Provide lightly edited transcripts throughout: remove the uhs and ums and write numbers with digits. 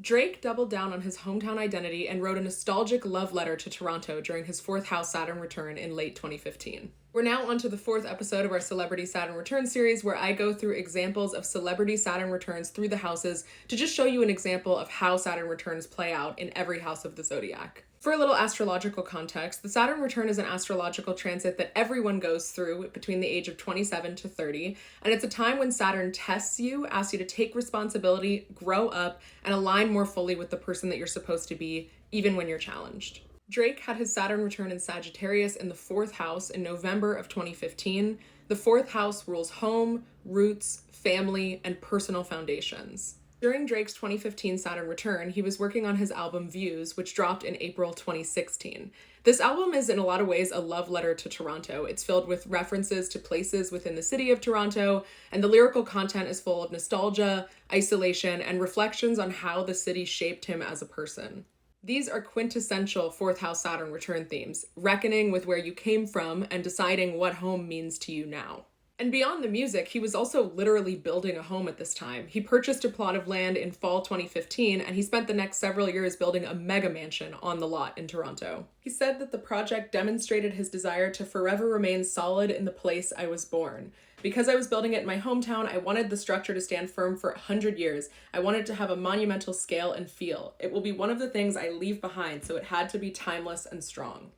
Drake doubled down on his hometown identity and wrote a nostalgic love letter to Toronto during his fourth house Saturn return in late 2015. We're now on to the fourth episode of our Celebrity Saturn Return series, where I go through examples of celebrity Saturn returns through the houses to just show you an example of how Saturn returns play out in every house of the zodiac. For a little astrological context, the Saturn return is an astrological transit that everyone goes through between the age of 27 to 30, and it's a time when Saturn tests you, asks you to take responsibility, grow up, and align more fully with the person that you're supposed to be, even when you're challenged. Drake had his Saturn return in Sagittarius in the fourth house in November of 2015. The fourth house rules home, roots, family, and personal foundations. During Drake's 2015 Saturn return, he was working on his album Views, which dropped in April 2016. This album is in a lot of ways a love letter to Toronto. It's filled with references to places within the city of Toronto, and the lyrical content is full of nostalgia, isolation, and reflections on how the city shaped him as a person. These are quintessential fourth house Saturn return themes, reckoning with where you came from and deciding what home means to you now. And beyond the music, he was also literally building a home at this time. He purchased a plot of land in fall 2015, and he spent the next several years building a mega mansion on the lot in Toronto. He said that the project demonstrated his desire to forever remain solid in the place I was born. Because I was building it in my hometown, I wanted the structure to stand firm for 100 years. I wanted to have a monumental scale and feel. It will be one of the things I leave behind, so it had to be timeless and strong.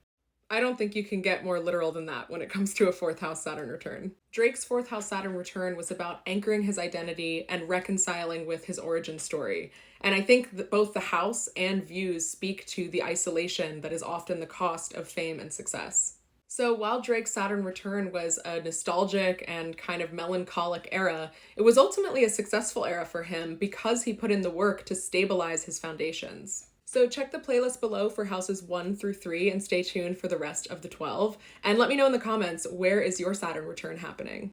I don't think you can get more literal than that when it comes to a fourth house Saturn return. Drake's fourth house Saturn return was about anchoring his identity and reconciling with his origin story. And I think that both the house and views speak to the isolation that is often the cost of fame and success. So while Drake's Saturn return was a nostalgic and kind of melancholic era, it was ultimately a successful era for him because he put in the work to stabilize his foundations. So check the playlist below for houses 1 through 3 and stay tuned for the rest of the 12. And let me know in the comments, where is your Saturn return happening?